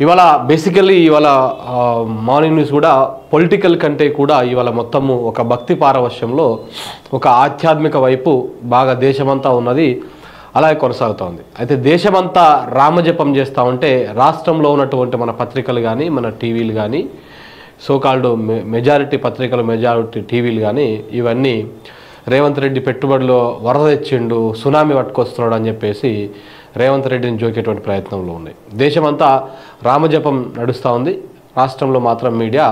ఇవాళ బేసికల్లీ ఇవాళ morning news కూడా పొలిటికల్ కంటే కూడా ఇవాళ మొత్తము ఒక భక్తి పారవశ్యంలో ఒక ఆధ్యాత్మిక వైపు బాగా దేశమంతా ఉన్నది అలాగే కొనసాగుతోంది. అయితే దేశమంతా రామజపం చేస్తూ ఉంటే రాష్ట్రంలో ఉన్నటువంటి మన పత్రికలు కానీ మన టీవీలు కానీ సోకాల్డ్ మెజారిటీ పత్రికలు మెజారిటీ టీవీలు కానీ ఇవన్నీ రేవంత్ రెడ్డి పెట్టుబడిలో వరద తెచ్చిండు సునామీ పట్టుకొస్తున్నాడు అని చెప్పేసి రేవంత్ రెడ్డిని జోకేటువంటి ప్రయత్నంలో ఉన్నాయి. దేశమంతా రామజపం నడుస్తూ ఉంది, రాష్ట్రంలో మాత్రం మీడియా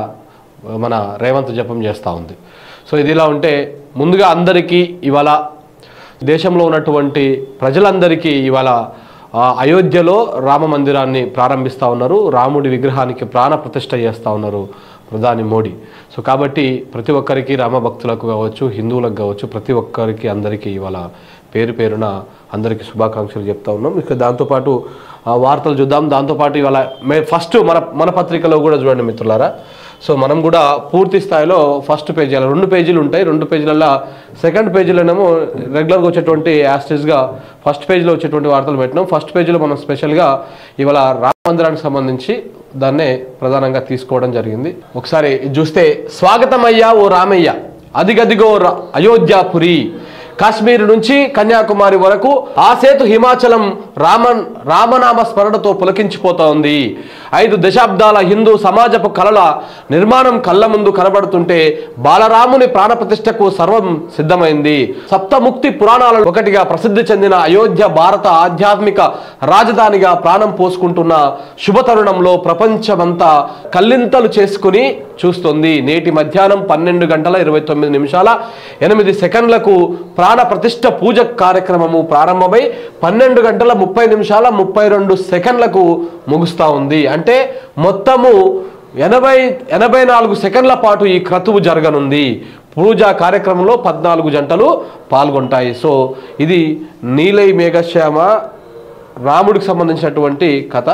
మన రేవంత్ జపం చేస్తూ ఉంది. సో ఇదిలా ఉంటే ముందుగా అందరికీ ఇవాళ దేశంలో ఉన్నటువంటి ప్రజలందరికీ ఇవాళ అయోధ్యలో రామ మందిరాన్ని ప్రారంభిస్తూ ఉన్నారు, రాముడి విగ్రహానికి ప్రాణ ప్రతిష్ఠ చేస్తూ ఉన్నారు ప్రధాని మోడీ. సో కాబట్టి ప్రతి ఒక్కరికి రామభక్తులకు కావచ్చు, హిందువులకు కావచ్చు, ప్రతి ఒక్కరికి అందరికీ ఇవాళ పేరు పేరున అందరికీ శుభాకాంక్షలు చెప్తా ఉన్నాం. ఇక దాంతోపాటు వార్తలు చూద్దాం. దాంతోపాటు ఇవాళ ఫస్ట్ మన పత్రికలో కూడా చూడండి మిత్రులారా. సో మనం కూడా పూర్తి స్థాయిలో ఫస్ట్ పేజీ అలా 2 పేజీలు ఉంటాయి. 2 పేజీలలో సెకండ్ పేజీలోనేమో రెగ్యులర్గా వచ్చేటువంటి యాస్టేజ్గా ఫస్ట్ పేజీలో వచ్చేటువంటి వార్తలు పెట్టినాం. ఫస్ట్ పేజీలో మనం స్పెషల్గా ఇవాళ రామ మందిరానికి సంబంధించి దాన్నే ప్రధానంగా తీసుకోవడం జరిగింది. ఒకసారి చూస్తే స్వాగతమయ్యా ఓ రామయ్య, అదిగదిగో అయోధ్యాపురి, కాశ్మీర్ నుంచి కన్యాకుమారి వరకు ఆ సేతు హిమాచలం రామనామ స్మరణతో పులకించిపోతోంది. 5 దశాబ్దాల హిందూ సమాజపు కళల నిర్మాణం కళ్ళ ముందు కనబడుతుంటే బాలరాముని ప్రాణప్రతిష్ఠకు సర్వం సిద్ధమైంది. సప్తముక్తి పురాణాలలో ఒకటిగా ప్రసిద్ధి చెందిన అయోధ్య భారత ఆధ్యాత్మిక రాజధానిగా ప్రాణం పోసుకుంటున్న శుభతరుణంలో ప్రపంచమంతా కల్లింతలు చేసుకుని చూస్తుంది. నేటి మధ్యాహ్నం 12:29:08 ప్రాణ ప్రతిష్ఠ పూజ కార్యక్రమము ప్రారంభమై 12:30:32 ముగుస్తా ఉంది. అంటే మొత్తము 84 సెకండ్ల పాటు ఈ క్రతువు జరగనుంది. పూజా కార్యక్రమంలో 14 జంటలు పాల్గొంటాయి. సో ఇది నీలై మేఘశ్యామ రాముడికి సంబంధించినటువంటి కథ,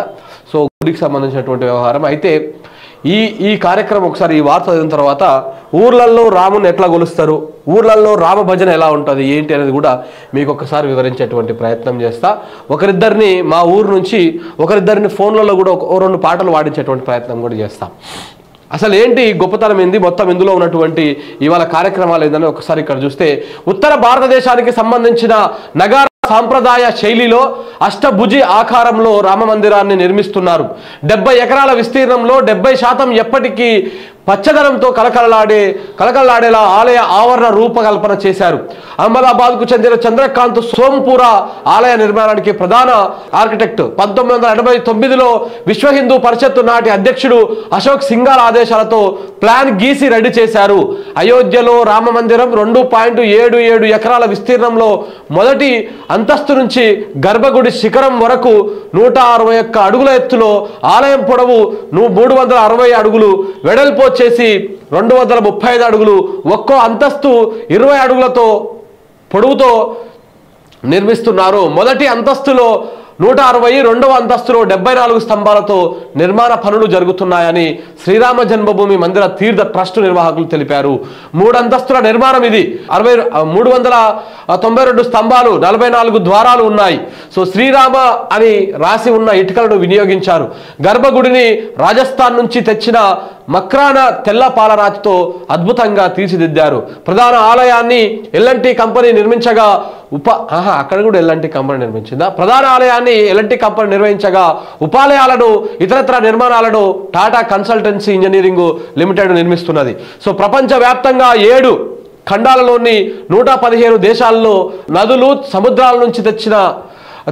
సో గుడికి సంబంధించినటువంటి వ్యవహారం. అయితే ఈ కార్యక్రమం ఒకసారి ఈ వార్త చదివిన తర్వాత ఊర్లలో రాముని ఎట్లా కొలుస్తారు, ఊర్లలో రామ భజన ఎలా ఉంటుంది ఏంటి అనేది కూడా మీకు ఒకసారి వివరించేటువంటి ప్రయత్నం చేస్తా. ఒకరిద్దరిని మా ఊరు నుంచి ఒకరిద్దరిని ఫోన్లలో కూడా 2 పాటలు పాడించేటువంటి ప్రయత్నం కూడా చేస్తాం. అసలు ఏంటి గొప్పతనం ఏంది, మొత్తం ఇందులో ఉన్నటువంటి ఇవాళ కార్యక్రమాలు ఏందని ఒకసారి ఇక్కడ చూస్తే ఉత్తర భారతదేశానికి సంబంధించిన నగార సాంప్రదాయ శైలిలో అష్టభుజి ఆకారంలో రామ మందిరాన్ని నిర్మిస్తున్నారు. 70 ఎకరాల విస్తీర్ణంలో 70% ఎప్పటికీ పచ్చదనంతో కలకలలాడేలా ఆలయ ఆవరణ రూపకల్పన చేశారు. అహ్మదాబాద్కు చెందిన చంద్రకాంత్ సోంపుర ఆలయ నిర్మాణానికి ప్రధాన ఆర్కిటెక్ట్. 1989లో విశ్వ హిందూ పరిషత్తు నాటి అధ్యక్షుడు అశోక్ సింఘాల్ ఆదేశాలతో ప్లాన్ గీసి రెడీ చేశారు. అయోధ్యలో రామ మందిరం 2.77 ఎకరాల విస్తీర్ణంలో మొదటి అంతస్తు నుంచి గర్భగుడి శిఖరం వరకు 161 అడుగుల ఎత్తులో, ఆలయం పొడవు 360 అడుగులు, వెడల్పు వచ్చేసి 235 అడుగులు, ఒక్కో అంతస్తు 20 అడుగులతో పొడవుతో నిర్మిస్తున్నారు. మొదటి అంతస్తులో 160, రెండవ అంతస్తులో 74 స్తంభాలతో నిర్మాణ పనులు జరుగుతున్నాయని శ్రీరామ జన్మభూమి మందిర తీర్థ ట్రస్ట్ నిర్వాహకులు తెలిపారు. 3 అంతస్తుల నిర్మాణం ఇది. 392 స్తంభాలు, 44 ద్వారాలు ఉన్నాయి. సో శ్రీరామ అని రాసి ఉన్న ఇటుకలను వినియోగించారు. గర్భగుడిని రాజస్థాన్ నుంచి తెచ్చిన మక్రాన తెల్ల పాలరాతితో అద్భుతంగా తీర్చిదిద్దారు. ప్రధాన ఆలయాన్ని ఎల్ఎన్టీ కంపెనీ నిర్మించగా అక్కడ కూడా ఎల్ఎన్టీ కంపెనీ నిర్మించిందా? ప్రధాన ఆలయాన్ని ఎల్ఎన్టీ కంపెనీ నిర్వహించగా ఉపాలయాలను ఇతరత్ర నిర్మాణాలను టాటా కన్సల్టెన్సీ ఇంజనీరింగ్ లిమిటెడ్ నిర్మిస్తున్నది. సో ప్రపంచవ్యాప్తంగా 7 ఖండాలలోని 115 దేశాల్లో నదులు సముద్రాల నుంచి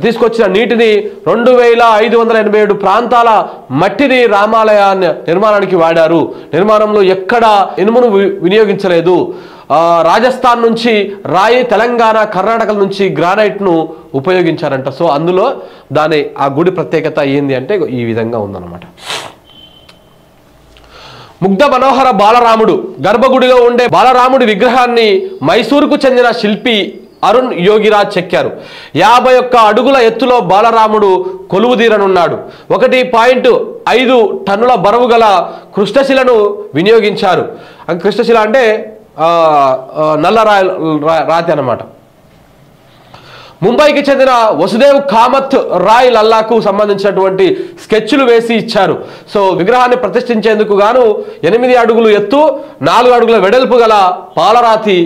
తీసుకొచ్చిన నీటిని 2587 ప్రాంతాల మట్టిని రామాలయ నిర్మాణానికి వాడారు. నిర్మాణంలో ఎక్కడ ఇనుమును వినియోగించలేదు. రాజస్థాన్ నుంచి రాయి, తెలంగాణ, కర్ణాటక నుంచి గ్రానైట్ను ఉపయోగించారంట. సో అందులో ఆ గుడి ప్రత్యేకత ఏంది అంటే ఈ విధంగా ఉందన్నమాట. ముగ్ధ మనోహర బాలరాముడు గర్భగుడిలో ఉండే బాలరాముడి విగ్రహాన్ని మైసూరుకు చెందిన శిల్పి అరుణ్ యోగిరాజ్ చెక్కారు. 51 అడుగుల ఎత్తులో బాలరాముడు కొలువుదీరనున్నాడు. 1.5 టన్నుల బరువు గల కృష్ణశిలను వినియోగించారు. కృష్ణశిల అంటే నల్ల రాతి అన్నమాట. ముంబైకి చెందిన వసుదేవ్ కామత్ రాయ్ లల్లాకు సంబంధించినటువంటి స్కెచ్లు వేసి ఇచ్చారు. సో విగ్రహాన్ని ప్రతిష్ఠించేందుకు గాను 8 అడుగులు ఎత్తు 4 అడుగుల వెడల్పు గల పాలరాతి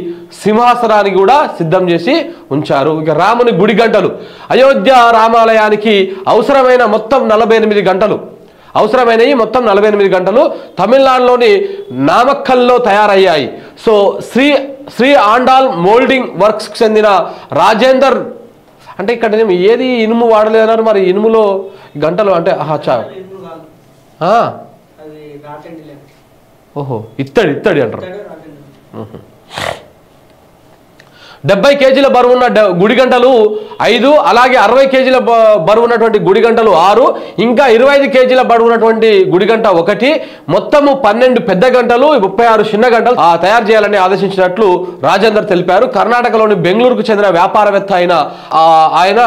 సింహాసనాన్ని కూడా సిద్ధం చేసి ఉంచారు. ఇక రాముని గుడి గంటలు, అయోధ్య రామాలయానికి అవసరమైన మొత్తం 48 గంటలు, అవసరమైనవి మొత్తం 48 గంటలు తమిళనాడులోని నామక్కల్లో తయారయ్యాయి. So Shri Andal moulding works చెందిన రాజేందర్, అంటే ఇక్కడ ఏది ఇనుము వాడలేదన్నారు, మరి ఇనుములో గంటలు అంటే ఓహో ఇత్తడి అంటారు. 70 కేజీల బరువున్న గుడి గంటలు 5, అలాగే 60 కేజీల బరువు ఉన్నటువంటి గుడి గంటలు 6, ఇంకా 25 కేజీల బరువు ఉన్నటువంటి గుడి గంట 1, మొత్తము 12 పెద్ద గంటలు 36 చిన్న గంటలు తయారు చేయాలని ఆదేశించినట్లు రాజేందర్ తెలిపారు. కర్ణాటకలోని బెంగళూరుకు చెందిన వ్యాపారవేత్త ఆయన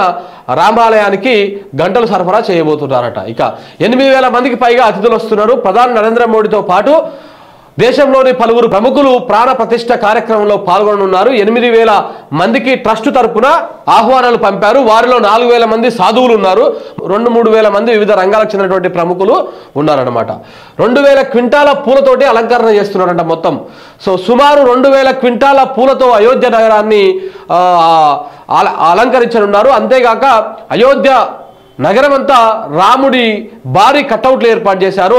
రామాలయానికి గంటలు సరఫరా చేయబోతున్నారట. ఇక 8,000 మందికి పైగా అతిథులు వస్తున్నారు. ప్రధాని నరేంద్ర మోడీతో పాటు దేశంలోని పలువురు ప్రముఖులు ప్రాణ ప్రతిష్ఠ కార్యక్రమంలో పాల్గొననున్నారు. 8,000 మందికి ట్రస్ట్ తరపున ఆహ్వానాలు పంపారు. వారిలో 4,000 మంది సాధువులు ఉన్నారు. 2-3 వేల మంది వివిధ రంగాలకు చెందినటువంటి ప్రముఖులు ఉన్నారన్నమాట. 2,000 క్వింటాల పూలతోటి అలంకరణ చేస్తున్నారంట మొత్తం. సో సుమారు 2,000 క్వింటాల పూలతో అయోధ్య నగరాన్ని అలంకరించనున్నారు. అంతేగాక అయోధ్య నగరం అంతా రాముడి భారీ కటౌట్లు ఏర్పాటు చేశారు.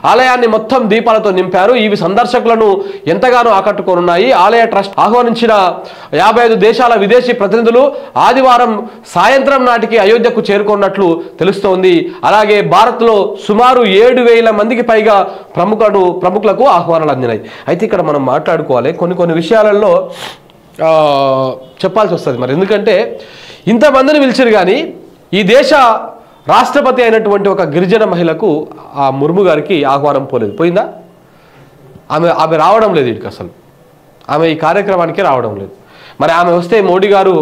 ఆలయాన్ని మొత్తం దీపాలతో నింపారు. ఇవి సందర్శకులను ఎంతగానో ఆకట్టుకోనున్నాయి. ఆలయ ట్రస్ట్ ఆహ్వానించిన 55 దేశాల విదేశీ ప్రతినిధులు ఆదివారం సాయంత్రం నాటికి అయోధ్యకు చేరుకున్నట్లు తెలుస్తోంది. అలాగే భారత్లో సుమారు 7,000 మందికి పైగా ప్రముఖులకు ఆహ్వానాలు అందినాయి. అయితే ఇక్కడ మనం మాట్లాడుకోవాలి, కొన్ని విషయాలలో చెప్పాల్సి వస్తుంది. మరి ఎందుకంటే ఇంతమందిని పిలిచారు కానీ ఈ దేశ రాష్ట్రపతి అయినటువంటి ఒక గిరిజన మహిళకు ఆ ముర్ము గారికి ఆహ్వానం పోయిందా? ఆమె రావడం లేదు ఇక్కడికి, అసలు ఆమె ఈ కార్యక్రమానికి రావడం లేదు. మరి ఆమె వస్తే మోడీ గారు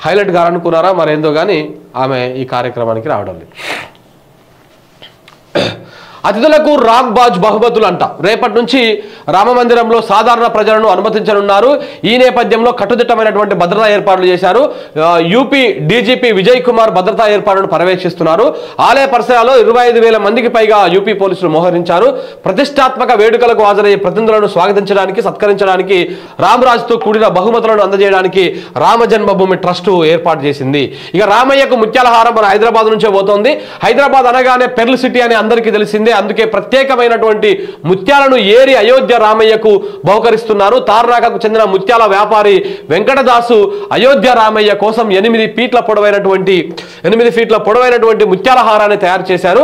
హైలైట్ కావాలనుకున్నారా మరేందో కానీ ఆమె ఈ కార్యక్రమానికి రావడం లేదు. అతిథులకు రాగ్ బాజ్ బహుమతులు అంట. రేపటి నుంచి రామమందిరంలో సాధారణ ప్రజలను అనుమతించనున్నారు. ఈ నేపథ్యంలో కట్టుదిట్టమైనటువంటి భద్రతా ఏర్పాట్లు చేశారు. యూపీ డీజీపీ విజయ్ కుమార్ భద్రతా ఏర్పాట్లను పర్యవేక్షిస్తున్నారు. ఆలయ పరిసరాల్లో 25,000 మందికి పైగా యూపీ పోలీసులు మోహరించారు. ప్రతిష్టాత్మక వేడుకలకు హాజరయ్యే ప్రతినిధులను స్వాగతించడానికి, సత్కరించడానికి, రామరాజుతో కూడిన బహుమతులను అందజేయడానికి రామ జన్మభూమి ట్రస్ట్ ఏర్పాటు చేసింది. ఇక రామయ్యకు ముత్యాల హారం మన హైదరాబాద్ నుంచే పోతోంది. హైదరాబాద్ అనగానే పెర్ల్ సిటీ అని అందరికీ తెలిసిందే. అందుకే ప్రత్యేకమైనటువంటి ముత్యాలను ఏరి అయోధ్య రామయ్యకు బహుకరిస్తున్నారు. తార్నాకకు చెందిన ముత్యాల వ్యాపారి వెంకటదాసు అయోధ్య రామయ్య కోసం 8 ఫీట్ల పొడవైనటువంటి ముత్యాల హారాన్ని తయారు చేశారు.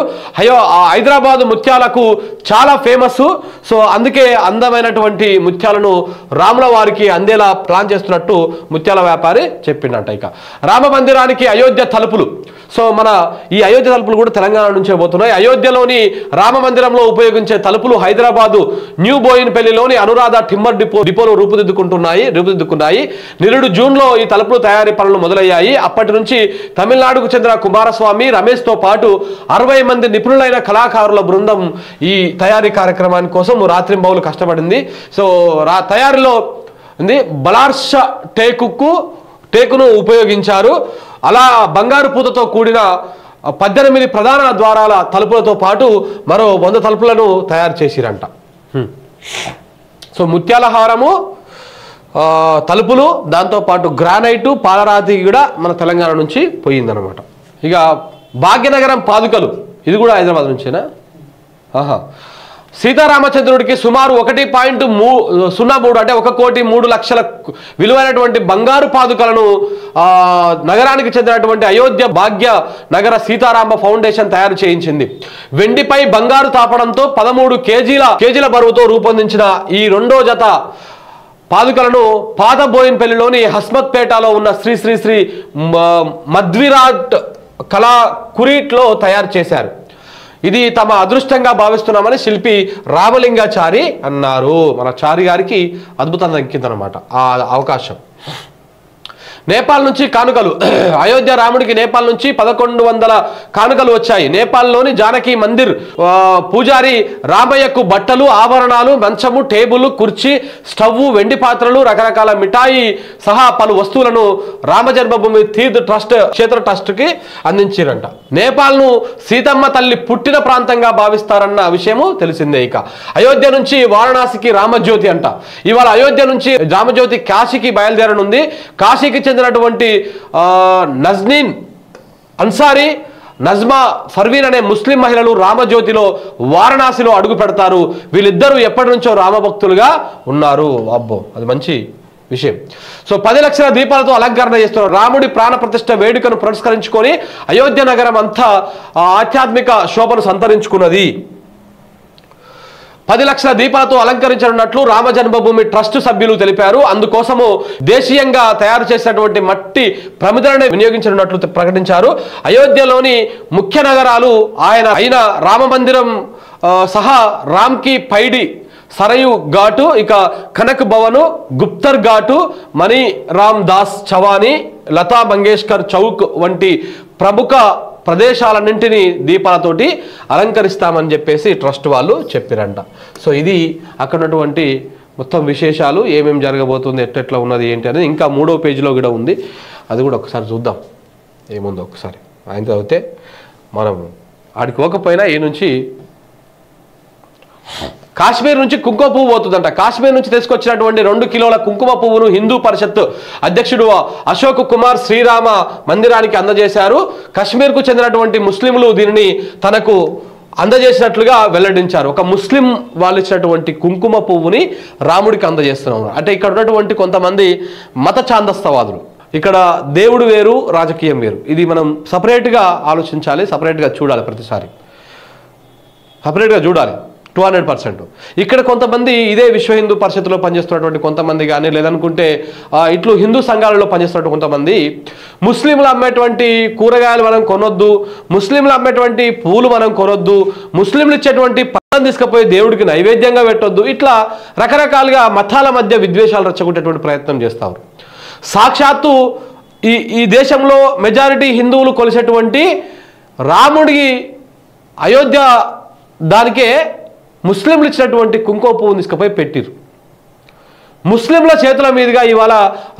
హైదరాబాద్ ముత్యాలకు చాలా ఫేమస్. సో అందుకే అందమైనటువంటి ముత్యాలను రాముల వారికి అందేలా ప్లాన్ చేస్తున్నట్టు ముత్యాల వ్యాపారి చెప్పిండంట. ఇక రామ మందిరానికి అయోధ్య తలుపులు. సో మన ఈ అయోధ్య తలుపులు కూడా తెలంగాణ నుంచే పోతున్నాయి. అయోధ్యలోని రామ మందిరంలో ఉపయోగించే తలుపులు హైదరాబాదు న్యూ బోయిన్పల్లిలోని అనురాధ టిమ్మర్ డిపోలో రూపుదిద్దుకున్నాయి. నిరుడు జూన్లో ఈ తలుపులు తయారీ పనులు మొదలయ్యాయి. అప్పటి నుంచి తమిళనాడుకు చెందిన కుమారస్వామి, రమేష్తో పాటు 60 మంది నిపుణులైన కళాకారుల బృందం ఈ తయారీ కార్యక్రమాని కోసం రాత్రింబవలు కష్టపడింది. సో తయారీలో బలార్ష టేకును ఉపయోగించారు. అలా బంగారు పూతతో కూడిన 18 ప్రధాన ద్వారాల తలుపులతో పాటు మరో 100 తలుపులను తయారు చేసిరంట. సో ముత్యాల హారము, తలుపులు, దాంతోపాటు గ్రానైటు, పాలరాతి కూడా మన తెలంగాణ నుంచి పోయిందనమాట. ఇక భాగ్యనగరం పాదుకలు, ఇది కూడా హైదరాబాద్ నుంచేనా? సీతారామచంద్రుడికి సుమారు 1.03 అంటే 1,03,00,000 విలువైనటువంటి బంగారు పాదుకలను నగరానికి చెందినటువంటి అయోధ్య భాగ్య నగర సీతారామ ఫౌండేషన్ తయారు చేయించింది. వెండిపై బంగారు తాపడంతో 13 కేజీల బరువుతో రూపొందించిన ఈ 2వ జత పాదుకలను పాత బోయిన్పల్లిలోని హస్మత్పేటలో ఉన్న శ్రీ శ్రీ శ్రీ మధ్విరాట్ కళా కురీట్లో తయారు చేశారు. ఇది తమ అదృష్టంగా భావిస్తున్నామని శిల్పి రామలింగాచారి అన్నారు. మన చారి గారికి అద్భుతంగా దక్కిందనమాట ఆ అవకాశం. నేపాల్ నుంచి కానుకలు. అయోధ్య రాముడికి నేపాల్ నుంచి 1100 కానుకలు వచ్చాయి. నేపాల్లోని జానకి మందిర్ పూజారి రామయ్యకు బట్టలు, ఆభరణాలు, మంచము, టేబుల్, కుర్చీ, స్టవ్, వెండి పాత్రలు, రకరకాల మిఠాయి సహా పలు వస్తువులను రామ జన్మభూమి తీర్థ ట్రస్ట్ క్షేత్ర ట్రస్ట్ కి అందించారంట. నేపాల్ను సీతమ్మ తల్లి పుట్టిన ప్రాంతంగా భావిస్తారన్న విషయము తెలిసిందే. ఇక అయోధ్య నుంచి వారణాసికి రామజ్యోతి అంట. ఇవాళ అయోధ్య నుంచి రామజ్యోతి కాశీకి బయలుదేరనుంది. కాశీకి చెందినటువంటి నజ్నీన్ అన్సారీ, నజ్మా ఫర్వీన్ అనే ముస్లిం మహిళలు రామజ్యోతిలో వారణాసిలో అడుగు పెడతారు. వీళ్ళిద్దరూ ఎప్పటి నుంచో రామభక్తులుగా ఉన్నారు. అబ్బో, అది మంచి విషయం. సో 10 లక్షల దీపాలతో అలంకరణ చేస్తున్నారు. రాముడి ప్రాణ ప్రతిష్ఠ వేడుకను పురస్కరించుకొని అయోధ్య నగరం అంతా ఆధ్యాత్మిక శోభను సంతరించుకున్నది. 10 లక్షల దీపాలతో అలంకరించనున్నట్లు రామ జన్మభూమి ట్రస్ట్ సభ్యులు తెలిపారు. అందుకోసము దేశీయంగా తయారు చేసినటువంటి మట్టి ప్రమిదలను వినియోగించనున్నట్లు ప్రకటించారు. అయోధ్యలోని ముఖ్య నగరాలు అయిన రామ మందిరం సహా రామ్కి పైడి, సరయు ఘాటు, ఇక కనక్ భవను, గుప్తర్ ఘాటు, మణి రామ్ దాస్ చవానీ, లతా మంగేష్కర్ చౌక్ వంటి ప్రముఖ ప్రదేశాలన్నింటినీ దీపాలతోటి అలంకరిస్తామని చెప్పేసి ట్రస్ట్ వాళ్ళు చెప్పారంట. సో ఇది అక్కడ ఉన్నటువంటి మొత్తం విశేషాలు, ఏమేమి జరగబోతుంది, ఎట్లా ఉన్నది ఏంటి అనేది ఇంకా 3వ పేజీలో కూడా ఉంది. అది కూడా ఒకసారి చూద్దాం ఏముందో. ఒకసారి ఆయన చదివితే మనం ఆడికి పోకపోయినా ఈ నుంచి కాశ్మీర్ నుంచి కుంకుమ పువ్వు పోతుందంట. కాశ్మీర్ నుంచి తీసుకొచ్చినటువంటి 2 కిలోల కుంకుమ పువ్వును హిందూ పరిషత్ అధ్యక్షుడు అశోక్ కుమార్ శ్రీరామ మందిరానికి అందజేశారు. కాశ్మీర్కు చెందినటువంటి ముస్లింలు దీనిని తనకు అందజేసినట్లుగా వెల్లడించారు. ఒక ముస్లిం వాళ్ళు ఇచ్చినటువంటి కుంకుమ పువ్వుని రాముడికి అందజేస్తున్నారు. అంటే ఇక్కడ ఉన్నటువంటి కొంతమంది మత ఛాందస్తవాదులు, ఇక్కడ దేవుడు వేరు, రాజకీయం వేరు. ఇది మనం సపరేట్గా ఆలోచించాలి, సపరేట్గా చూడాలి, ప్రతిసారి సపరేట్గా చూడాలి 200%. ఇక్కడ కొంతమంది ఇదే విశ్వ హిందూ పరిషత్తులో పనిచేస్తున్నటువంటి కొంతమంది కానీ, లేదనుకుంటే ఇట్లు హిందూ సంఘాలలో పనిచేస్తున్నటువంటి కొంతమంది ముస్లింలు అమ్మేటువంటి కూరగాయలు మనం కొనొద్దు, ముస్లింలు అమ్మేటువంటి పూలు మనం కొనొద్దు, ముస్లింలు ఇచ్చేటువంటి పళ్ళను తీసుకుపోయి దేవుడికి నైవేద్యంగా పెట్టొద్దు, ఇట్లా రకరకాలుగా మతాల మధ్య విద్వేషాలు రెచ్చగొట్టేటువంటి ప్రయత్నం చేస్తారు. సాక్షాత్తు ఈ దేశంలో మెజారిటీ హిందువులు కొలిసేటువంటి రాముడికి అయోధ్య దానికే ముస్లింలు ఇచ్చినటువంటి కుంకుమ పువ్వును తీసుకుపోయి పెట్టిరు. ముస్లింల చేతుల మీదుగా ఇవాళ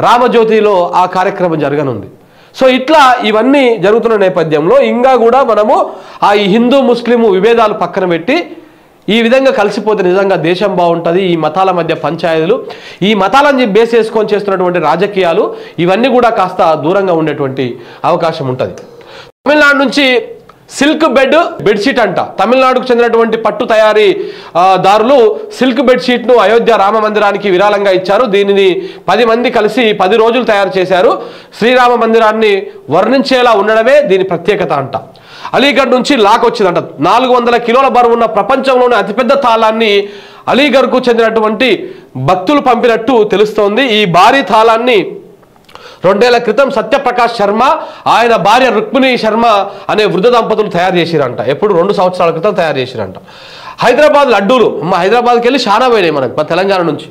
రామజ్యోతిలో ఆ కార్యక్రమం జరగనుంది. సో ఇట్లా ఇవన్నీ జరుగుతున్న నేపథ్యంలో ఇంకా కూడా మనము ఈ హిందూ ముస్లిము విభేదాలు పక్కన పెట్టి ఈ విధంగా కలిసిపోతే నిజంగా దేశం బాగుంటుంది. ఈ మతాల మధ్య పంచాయతీలు, ఈ మతాలని బేస్ చేసుకొని చేస్తున్నటువంటి రాజకీయాలు ఇవన్నీ కూడా కాస్త దూరంగా ఉండేటువంటి అవకాశం ఉంటుంది. తమిళనాడు నుంచి సిల్క్ బెడ్షీట్ అంట. తమిళనాడుకు చెందినటువంటి పట్టు తయారీ దారులు సిల్క్ బెడ్షీట్ను అయోధ్య రామ మందిరానికి విరాళంగా ఇచ్చారు. దీనిని 10 మంది కలిసి 10 రోజులు తయారు చేశారు. శ్రీరామ మందిరాన్ని వర్ణించేలా ఉండడమే దీని ప్రత్యేకత అంట. అలీగఢ్ నుంచి లాక్ వచ్చిందంట. 400 కిలోల బరువున్న ప్రపంచంలోని అతిపెద్ద తాళాన్ని అలీగఢ్కు చెందినటువంటి భక్తులు పంపినట్టు తెలుస్తోంది. ఈ భారీ తాళాన్ని 2 ఏళ్ల క్రితం సత్యప్రకాష్ శర్మ, ఆయన భార్య రుక్మిణి శర్మ అనే వృద్ధ దంపతులు తయారు చేసిరంట. ఎప్పుడు 2 సంవత్సరాల క్రితం తయారు చేసిరంట. హైదరాబాద్ లడ్డూలు, హైదరాబాద్కి వెళ్ళి చాలా పోయినాయి మనకు తెలంగాణ నుంచి.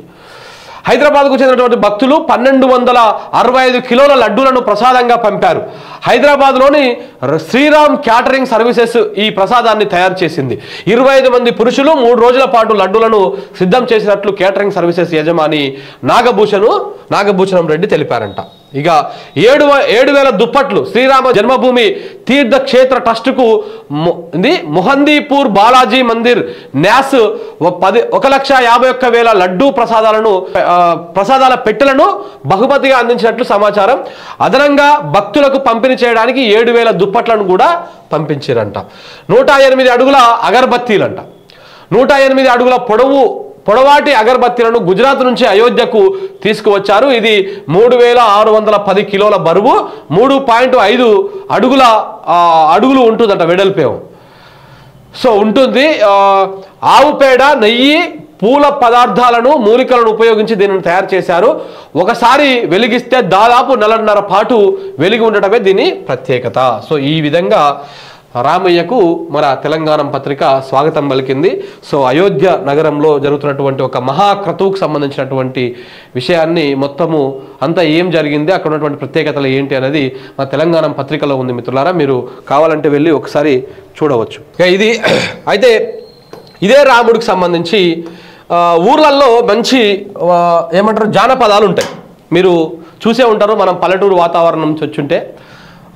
హైదరాబాద్కు చెందినటువంటి భక్తులు 1265 కిలోల లడ్డూలను ప్రసాదంగా పంపారు. హైదరాబాద్లోని శ్రీరామ్ క్యాటరింగ్ సర్వీసెస్ ఈ ప్రసాదాన్ని తయారు చేసింది. 25 మంది పురుషులు 3 రోజుల పాటు లడ్డూలను సిద్ధం చేసినట్లు కేటరింగ్ సర్వీసెస్ యజమాని నాగభూషణం రెడ్డి తెలిపారంట. ఇక 7,000 దుప్పట్లు శ్రీరామ జన్మభూమి తీర్థ క్షేత్ర ట్రస్టుకు మొహందీపూర్ బాలాజీ మందిర్ న్యాస్ 1,51,000 లడ్డూ ప్రసాదాల పెట్టెలను బహుమతిగా అందించినట్లు సమాచారం. అదనంగా భక్తులకు పంపిణీ చేయడానికి 7,000 దుప్పట్లను కూడా పంపించారంట. 108 అడుగుల అగరబత్తీలంట. 108 అడుగుల పొడవాటి అగరబత్తీలను గుజరాత్ నుంచి అయోధ్యకు తీసుకువచ్చారు. ఇది 3,610 కిలోల బరువు, 3.5 అడుగులు ఉంటుందంట వెడల్పేమో. సో ఉంటుంది. ఆవు పేడ, నెయ్యి, పూల పదార్థాలను, మూలికలను ఉపయోగించి దీనిని తయారు చేశారు. ఒకసారి వెలిగిస్తే దాదాపు 1.5 పాటు వెలిగి ఉండటమే దీని ప్రత్యేకత. సో ఈ విధంగా రామయ్యకు మన తెలంగాణ పత్రిక స్వాగతం పలికింది. సో అయోధ్య నగరంలో జరుగుతున్నటువంటి ఒక మహాక్రతువుకు సంబంధించినటువంటి విషయాన్ని మొత్తము అంతా ఏం జరిగింది, అక్కడ ఉన్నటువంటి ప్రత్యేకతలు ఏంటి అనేది మన తెలంగాణ పత్రికలో ఉంది మిత్రులారా. మీరు కావాలంటే వెళ్ళి ఒకసారి చూడవచ్చు. ఇది అయితే ఇదే రాముడికి సంబంధించి ఊర్లలో మంచి ఏమంటారు జానపదాలు ఉంటాయి. మీరు చూసే ఉంటారు, మనం పల్లెటూరు వాతావరణం నుంచి వచ్చుంటే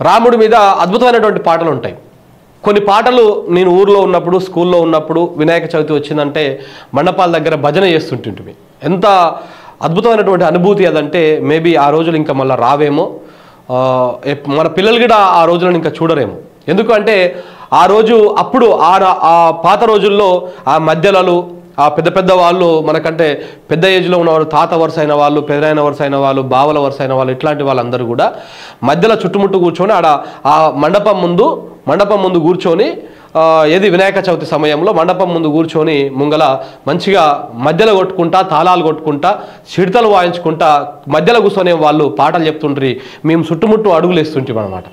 రాముడి మీద అద్భుతమైనటువంటి పాటలు ఉంటాయి. కొన్ని పాటలు నేను ఊర్లో ఉన్నప్పుడు, స్కూల్లో ఉన్నప్పుడు వినాయక చవితి వచ్చిందంటే మండపాల దగ్గర భజన చేస్తుంటుంది. ఎంత అద్భుతమైనటువంటి అనుభూతి అదంటే మేబీ ఆ రోజులు ఇంకా మళ్ళీ రావేమో, మన పిల్లలు కూడా ఆ రోజులను ఇంకా చూడరేమో. ఎందుకంటే ఆ రోజు అప్పుడు ఆ పాత రోజుల్లో ఆ మధ్యలలో ఆ పెద్ద పెద్ద వాళ్ళు, మనకంటే పెద్ద ఏజ్లో ఉన్నవాళ్ళు, తాత వరుస అయిన వాళ్ళు, పెదనాయన వరుస అయిన వాళ్ళు, బావల వరుస అయిన వాళ్ళు, ఇట్లాంటి వాళ్ళందరూ కూడా మధ్యలో చుట్టుముట్టు కూర్చొని ఆడ ఆ మండపం ముందు కూర్చొని ఏది వినాయక చవితి సమయంలో మండపం ముందు కూర్చొని ముంగల మంచిగా మధ్యలో కొట్టుకుంటా, తాళాలు కొట్టుకుంటా, చిడతలు వాయించుకుంటా మధ్యలో కూర్చొని వాళ్ళు పాటలు చెప్తుండ్రి. మేము చుట్టుముట్టు అడుగులు వేస్తుంటాం అనమాట.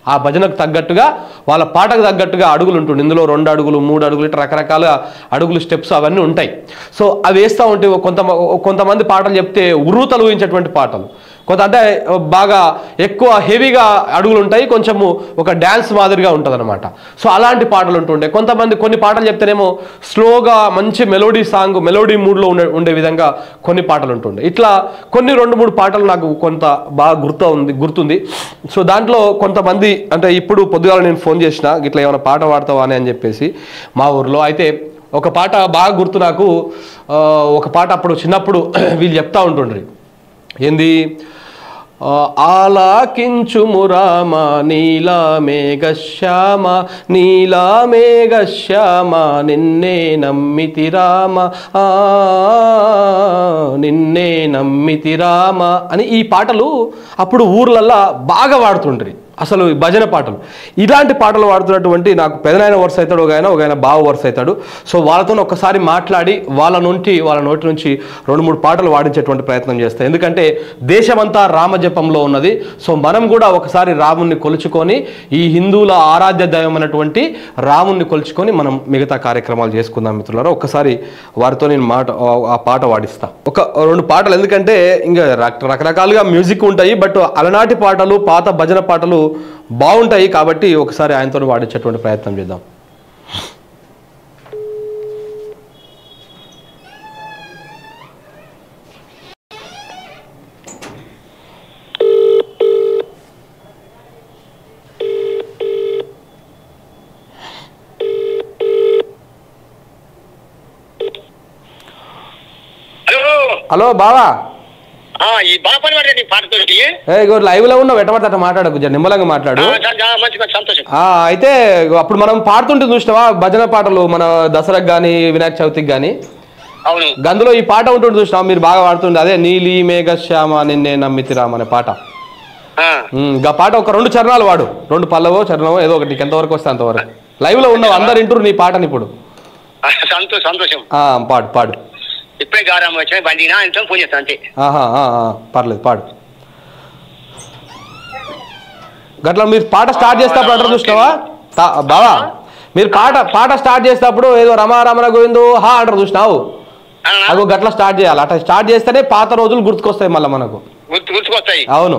ఆ భజనకు తగ్గట్టుగా, వాళ్ళ పాటకు తగ్గట్టుగా అడుగులు ఉంటుంది. ఇందులో 2 అడుగులు, 3 అడుగులు, ఇట్లా రకరకాల అడుగులు, స్టెప్స్ అవన్నీ ఉంటాయి. సో అవి వేస్తూ ఉంటే కొంతమంది పాటలు చెప్తే ఉర్రూతలు ఊహించేటువంటి పాటలు, అంటే బాగా ఎక్కువ హెవీగా అడుగులు ఉంటాయి, కొంచెము ఒక డ్యాన్స్ మాదిరిగా ఉంటుంది అనమాట. సో అలాంటి పాటలు ఉంటుండే. కొన్ని పాటలు చెప్తేనేమో స్లోగా మంచి మెలోడీ మూడ్లో ఉండే విధంగా కొన్ని పాటలు ఉంటుండే. ఇట్లా కొన్ని 2-3 పాటలు నాకు కొంత బాగా గుర్తుంది. సో దాంట్లో కొంతమంది అంటే ఇప్పుడు పొద్దుగాల నేను ఫోన్ చేసిన, ఇట్లా ఏమైనా పాట పాడతావా అని చెప్పేసి మా ఊర్లో. అయితే ఒక పాట బాగా గుర్తు నాకు. ఒక పాట అప్పుడు చిన్నప్పుడు వీళ్ళు చెప్తా ఉంటుండ్రి, ఏంది, ఆలాకించుము రామ నీలా మేఘశ్యామ నీలా మేఘశ్యామ నిన్నే నమ్మితి రామ నిన్నే నమ్మితి రామ అని ఈ పాటలు అప్పుడు ఊర్లల్లో బాగా వాడుతుండ్రి. అసలు భజన పాటలు, ఇలాంటి పాటలు పాడుతున్నటువంటి నాకు పెదనాయన వరుస అవుతాడు, ఒక ఆయన బావ వరుస అవుతాడు. సో వాళ్ళతో ఒక్కసారి మాట్లాడి వాళ్ళ నోటి నుంచి 2-3 పాటలు పాడించేటువంటి ప్రయత్నం చేస్తాయి. ఎందుకంటే దేశమంతా రామజపంలో ఉన్నది. సో మనం కూడా ఒకసారి రాముణ్ణి కొలుచుకొని, ఈ హిందువుల ఆరాధ్య దైవమైనటువంటి రాముణ్ణి కొలుచుకొని మనం మిగతా కార్యక్రమాలు చేసుకుందాం మిత్రులారా. ఒక్కసారి వారితో నేను ఆ పాట పాడిస్తా. 2 పాటలు, ఎందుకంటే ఇంకా రకరకాలుగా మ్యూజిక్ ఉంటాయి, బట్ అలనాటి పాటలు, పాత భజన పాటలు బాగుంటాయి. కాబట్టి ఒకసారి ఆయనతో వాడించేటువంటి ప్రయత్నం చేద్దాం. హలో బావా, లైవ్ లో ఉన్నావు, ఎట్టబడితే మాట్లాడకు, నిమ్మలంగా మాట్లాడు. అయితే అప్పుడు మనం పాడుతుంటే చూసినావా భజన పాటలు, మన దసరాకు గానీ వినాయక చవితికి గానీ, గందులో ఈ పాట ఉంటుంది చూసినావా, మీరు బాగా పాడుతుండే, అదే నీలి మేఘశ్యామ నిన్నే నమ్మితి రామ అనే పాట. ఆ పాట ఒక 2 చరణాలు వాడు, 2 పల్లవో చరణమో ఏదో ఒకటి, ఎంతవరకు వస్తే అంతవరకు. లైవ్ లో ఉన్నావు, అందరు వింటారు నీ పాటని ఇప్పుడు. సంతోషం. పాడు పాడు. ఇప్పుడే గారం వచ్చా బండినా ఇంట్లో ఫోన్ చేస్తాను అంతే. పర్లేదు పాడు. గట్లా మీరు పాట స్టార్ట్ చేసేటప్పుడు అంటారు చూసినావా బావా, మీరు పాట స్టార్ట్ చేసేటప్పుడు ఏదో రమా రమణ గోవిందు హా అంటారు చూసినావు, అగో గట్లా స్టార్ట్ చేయాలి. అట్లా స్టార్ట్ చేస్తేనే పాత రోజులు గుర్తుకొస్తాయి మళ్ళీ మనకు. గుర్తుకొస్తాయి. అవును.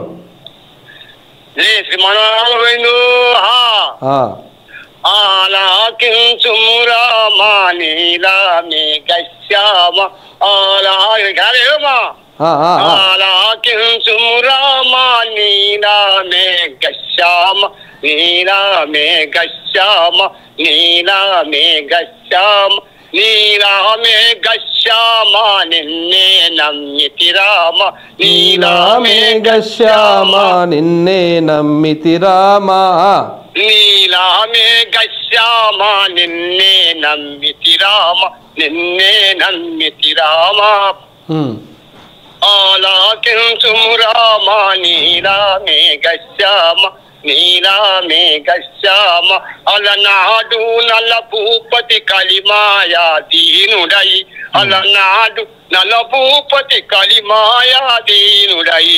ఆలాకించుము రామ నీలా మేఘశ్యామ ఆలాకించుము రామ నీలా మేఘశ్యామ నీలా మేఘశ్యామ నీలా మేఘశ్యామ నీలా మేఘశ్యామ నిన్నే నమ్మితి రామ నీలా మేఘశ్యామ నిన్నే నమ్మితి రామ నీలా మేఘశ్యామ నిన్నే నమ్మితి రామ నిన్నే నమ్మితి రామ ఆలాకించుము రామ నీలా మేఘశ్యామ నీలా మేఘశ్యామ అలనాడు నల భూపతి కలిమాయా దీనుడై అలనాడు నల భూపతి కలిమాయా దీనుడై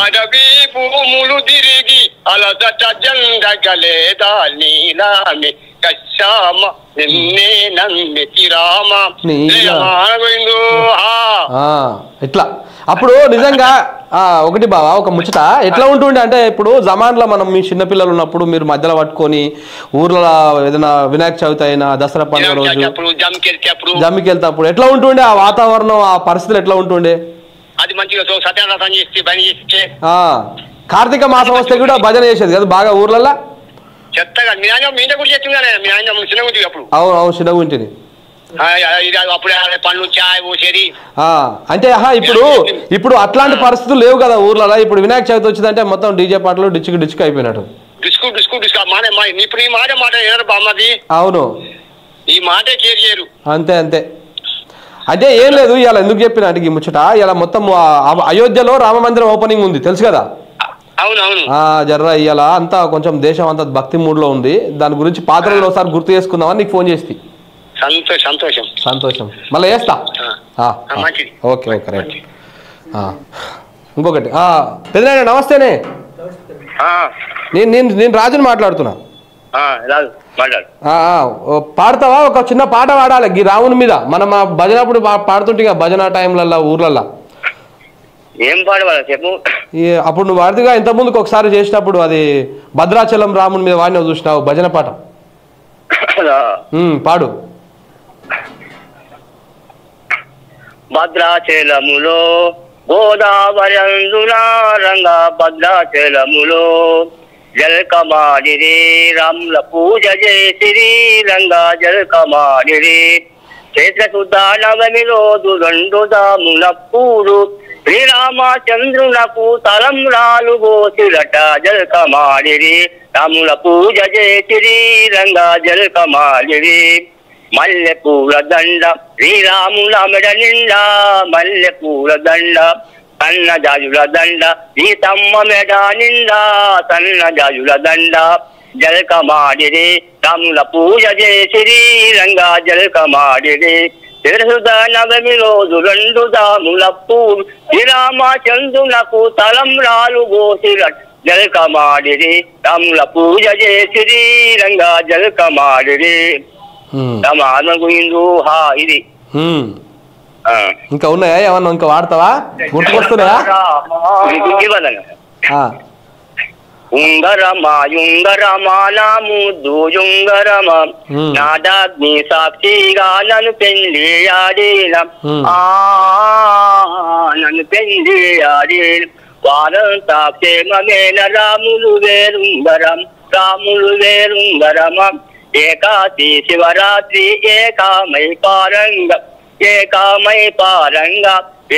అడవి భూములు తిరిగి అలసట జండగలేదా నీలామె కశ్యామ నిన్నే నమ్మితి రామ. ఇట్లా అప్పుడు నిజంగా ఒకటి బావా ఒక ముచ్చట ఎట్లా ఉంటుండే అంటే ఇప్పుడు జమాన్లో మనం మీ చిన్నపిల్లలు ఉన్నప్పుడు మీరు మధ్యలో పట్టుకొని ఊర్లో ఏదైనా వినాయక చవితి అయినా దసరా పండుగ రోజు జమ్మికి వెళ్తాప్పుడు ఎట్లా ఉంటుండే ఆ వాతావరణం ఆ పరిస్థితులు ఎట్లా ఉంటుండే? అది మంచిగా సత్యానాథం చేస్తే పని చేస్తే కార్తీక మాసం వస్తే కూడా భజన చేసేది కదా బాగా ఊర్లలో చెత్తగా. మీ ఆయన మీ ఇంట్లో కూడా చేస్తుందా? మీ ఆయన చిన్నగా ఉంటుంది అప్పుడు. అవును అవును చిన్నగా ఉంటుంది అప్పుడు పళ్ళు చాయ్ పోసేది అంటే ఇప్పుడు అట్లాంటి పరిస్థితులు లేవు కదా ఊర్లలో. ఇప్పుడు వినాయక చవితి వచ్చిందంటే మొత్తం డీజే పాటలు డిచ్చుకు అయిపోయినట్టు. డిస్కు ఇప్పుడు ఈ మాట బామ్మది. అవును ఈ మాట కేర్ చేయరు. అంతే అంతే. అంటే ఏం లేదు ఇవాళ ఎందుకు చెప్పిన అంటే ఈ ముచ్చట ఇలా మొత్తం అయోధ్యలో రామ మందిరం ఓపెనింగ్ ఉంది తెలుసు కదా. అవునవును జర్రా ఇవాళ అంతా కొంచెం దేశం అంతా భక్తి మూడ్ లో ఉంది. దాని గురించి పాత్రలు ఒకసారి గుర్తు చేసుకుందామని నీకు ఫోన్ చేసి. సంతోషం సంతోషం మళ్ళీ చేస్తా. Okay okay right. ఇంకొకటి పెద్దనాయన నమస్తేనే. నేను రాజుని మాట్లాడుతున్నా. పాడతావా? ఒక చిన్న పాట పాడాలి ఈ రాముని మీద. మనం భజన అప్పుడు పాడుతుంటే భజన టైంలల్లో ఊర్లల్లో ఏం పాడవాలి చెప్పు. అప్పుడు నువ్వు వాడిదిగా ఇంత ముందుకు ఒకసారి చేసినప్పుడు అది భద్రాచలం రాముని మీద వాడిని చూసినావు భజన పాట పాడు. భద్రాచలములో గోదావరి అందునా రంగ భద్రాచలములో జలకమాడిరి రాముల పూజ చేసిరి రంగా జలకమాడిరి. చైత్ర శుద్ధ నవమి రోజు 2 దాములప్పుడు శ్రీరామచంద్రునకు తలంబ్రాలు పోసిరట జలకమాడిరి. రాముల పూజ చేసిరి రంగా జలకమాడిరి. మల్లె పూల దండ శ్రీరాముల మెడ నిండా మల్లె పూల దండ సన్న జాజుల దండ సీతమ్మ మెడ నిండా సన్న జాజుల దండ జలకమాడిరి. రాముల పూజ చేసిరి రంగా జలకమాడిరి. తిరుసుద నవమి రోజు 2 దాములప్పుడు శ్రీరామచంద్రునకు తలంబ్రాలు పోసిరట జలకమాడిరి. రాముల పూజ చేసిరి రంగా జలకమాడిరి. ఇది ఇంకా ఉన్నాయా ఏమన్నా ఇంకా వాడతావా? గుర్తుకొస్తున్నాయా? ఉంగరమా యుంగరమా నా ముద్దు యుంగరమా నాదాగ్ని సాక్షిగా నన్ను పెళ్లి ఆడిన నన్ను పెళ్లి ఆడిన వారంతా క్షేమమేన రాములు వేరుంగరం రాములు వేరుంగరమా. ఏకాశి శివరాత్రి ఏకామై పారంగ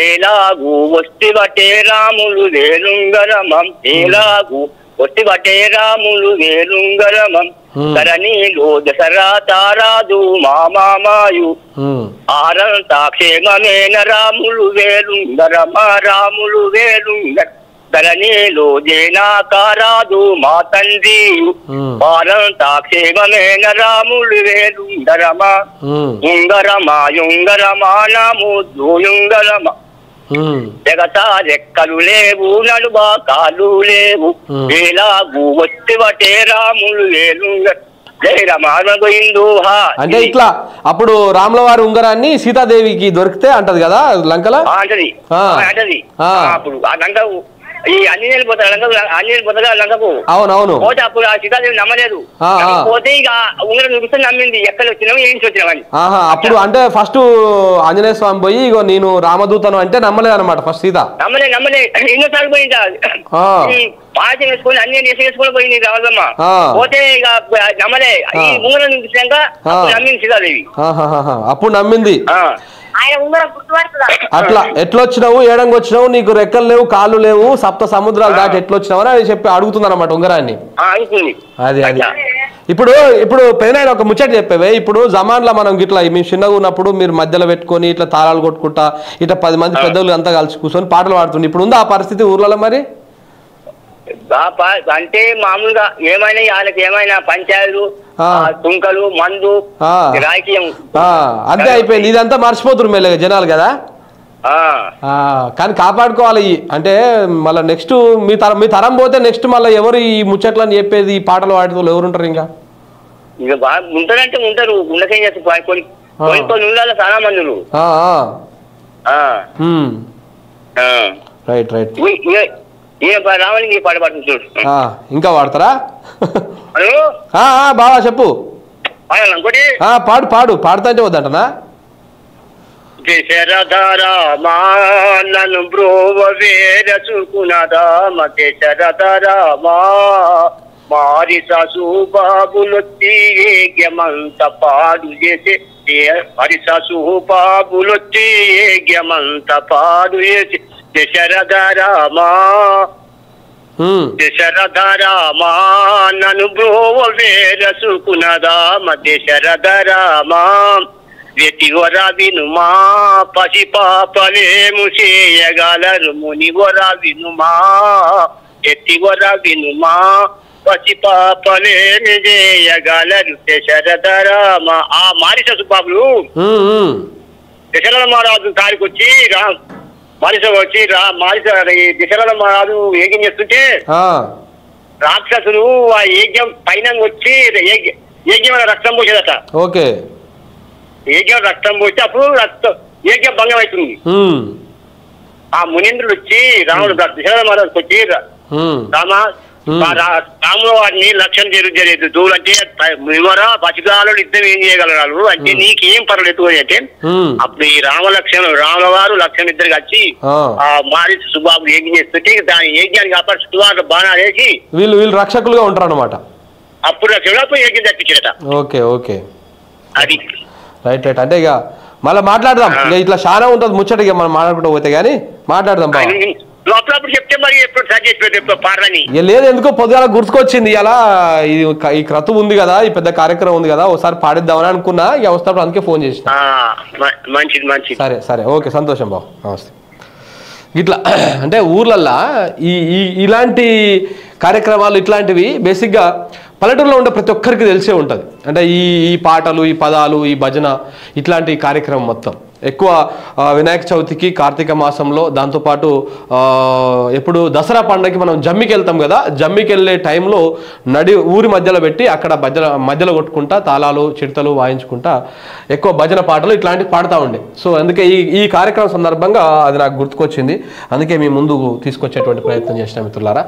ఏలాగు వస్తివటే రాములు వేరుంగరమం ఏలాగు వస్తివటే రాములు వేరుంగరమం. ధరణిలో దసరా తారాదు మామామాయు ఆరంతా క్షేమమేన రాములు వేరుంగరమ రాములు వేరుంగర. ధరణిలో జేనాకారాదు మా తండ్రి వారంతా క్షేమమేన రాములు వేరుంగరమా. ఉంగరమా యుంగరమా నాము యుంగరమా. ఎగసారెక్కలు లేవు నడుబా కాలు లేవు ఎలాగూ వస్తివటే రాములు వేరుంగర. అంటే ఇట్లా అప్పుడు రాముల వారి ఉంగరాన్ని సీతాదేవికి దొరికితే అంటది కదా లంకలో అంటది అప్పుడు ఆ లంక ఈ అన్ని పోతా లంకకు. అవునవును. పోతే అప్పుడు ఆ సీతాదేవి నమ్మలేదు. పోతే ఇక ఉంగరం చూపిస్తే నమ్మింది. ఎక్కడ వచ్చినావు ఏం వచ్చినావని. అప్పుడు అంటే ఫస్ట్ ఆంజనేయ స్వామి పోయి ఇగో నేను రామదూతను అంటే నమ్మలేదు అనమాట. ఫస్ట్ సీత నమ్మలే ఎన్నోసార్లు పోయిందా పాట వేసుకొని అన్ని వేసుకొని పోయింది రామదమ్మ. పోతే ఇక నమ్మలే. ఈ ఉంగరం చూపించాక నమ్మింది సీతాదేవి. అప్పుడు నమ్మింది. అట్లా ఎట్లొచ్చినావు ఏడంగా వచ్చినావు నీకు రెక్కలు లేవు కాళ్ళు లేవు సప్త సముద్రాలు దాటి ఎట్లొచ్చినావు అని చెప్పి అడుగుతుంది అనమాట ఉంగరాన్ని. అది ఇప్పుడు పెదనాయన ఒక ముచ్చట చెప్పేవే. ఇప్పుడు జమాన్లో మనం ఇట్లా మేము చిన్నగా ఉన్నప్పుడు మీరు మధ్యలో పెట్టుకొని ఇట్లా తాళాలు కొట్టుకుంటా ఇట్లా 10 మంది పెద్దలు అంతా కలిసి కూర్చొని పాటలు పాడుతుంది. ఇప్పుడు ఉందా ఆ పరిస్థితి ఊర్లలో మరి? అంటే మామూలుగా ఏమైనా వాళ్ళకి ఏమైనా పంచాయతీలు తుంకలు మందు రాజకీయం అంతే అయిపోయింది. ఇదంతా మర్చిపోతున్నారు మెల్లగా జనాలు కదా. కానీ కాపాడుకోవాలి. అంటే మళ్ళీ నెక్స్ట్ మీ తరం పోతే నెక్స్ట్ మళ్ళీ ఎవరు ఈ ముచ్చట్లని చెప్పేది ఈ పాటలు వాటితో ఎవరు ఉంటారు? ఇంకా ఉంటారంటే ఉంటారు, ఉండకేం చేస్తారు కొన్ని చాలా మంది. Right right. రావణి పాట పాడుతుంది చూడు. ఇంకా వాడతారా? బావా చెప్పు. ఇంకోటి పాడు పాడు. పాడుతా అంటే వద్దంటనా? దశరథరామా నన్ను బ్రోవ వేరచుకున్నదామ దశరథరామా మారి ససుబాబులొచ్చి ఏగ్యమంత పాడు చేసి హరి ససుబాబులొచ్చి ఏగ్యమంత పాడు చేసి దశరథరామా దశరథరామా నన్ను బ్రోవ వేరచుకున్నదామ దశరథరామా వెతిగొర వినుమా పసిపాపలేము చేయగలరు మునిగొర వినుమా ఎత్తిగొర వినుమా పసిపాపలేమి చేయగలరు దశరథరామ. ఆ మారిస సుబాబులు దశరథ మహారాజు తారికి వచ్చి మారిస వచ్చి దశరథ మహారాజు యజ్ఞం చేస్తుంటే రాక్షసులు ఆ యజ్ఞం పైన వచ్చి యజ్ఞం రక్తం పోసేదట. ఓకే. యజ్ఞం రక్తం పోస్తే అప్పుడు యజ్ఞం భంగం అవుతుంది. ఆ మునీంద్రుడు వచ్చి రాముడు దశరథ మహారాజుకి వచ్చి రాముడు వాడిని లక్ష్యం జరగలేదు దూలు అంటే పసిగాలు యుద్ధం ఏం చేయగలరు అంటే నీకేం పర్వాలేదు అంటే అప్పుడు ఈ రాముల వారు లక్ష్యం ఇద్దరు వచ్చి ఆ మారి సుబాబు యజ్ఞం చేస్తుంటే దాని యజ్ఞాన్ని కాపాడు సుబాబు బాణాలు వేసి వీళ్ళు రక్షకులుగా ఉంటారు అనమాట. అప్పుడు రక్షకులు యజ్ఞం తప్పించారట. Okay okay. అది రైట్ రైట్. అంటే ఇక మళ్ళీ మాట్లాడదాం. ఇక ఇట్లా చాలా ఉంటుంది ముచ్చట, ఇక మనం మాట్లాడుకుంటూ పోతే కానీ మాట్లాడదాం. చెప్తే మరి ఎప్పుడు లేదు, ఎందుకో పొద్దుగాల గుర్తుకొచ్చింది అలా ఈ క్రతువు ఉంది కదా, ఈ పెద్ద కార్యక్రమం ఉంది కదా, ఒకసారి పాడిద్దామని అనుకున్నా. ఇక వస్తున్నప్పుడు అందుకే ఫోన్ చేసిన. మంచిది మంచిది. సరే సరే ఓకే, సంతోషం బాబు, నమస్తే. ఇట్లా అంటే ఊర్లల్లో ఇలాంటి కార్యక్రమాలు ఇట్లాంటివి బేసిక్గా పల్లెటూరులో ఉండే ప్రతి ఒక్కరికి తెలిసే ఉంటుంది. అంటే ఈ పాటలు, ఈ పదాలు, ఈ భజన, ఇట్లాంటి కార్యక్రమం మొత్తం ఎక్కువ వినాయక చవితికి, కార్తీక మాసంలో, దాంతోపాటు ఎప్పుడు దసరా పండుగకి మనం జమ్మికి వెళ్తాం కదా, జమ్మికి వెళ్ళే టైంలో ఊరి మధ్యలో పెట్టి అక్కడ మధ్యలో కొట్టుకుంటా తాళాలు చిడతలు వాయించుకుంటా ఎక్కువ భజన పాటలు ఇట్లాంటివి పాడుతూ ఉండే. సో అందుకే ఈ కార్యక్రమం సందర్భంగా అది నాకు గుర్తుకొచ్చింది. అందుకే మీ ముందు తీసుకొచ్చేటువంటి ప్రయత్నం చేసిన మిత్రులారా.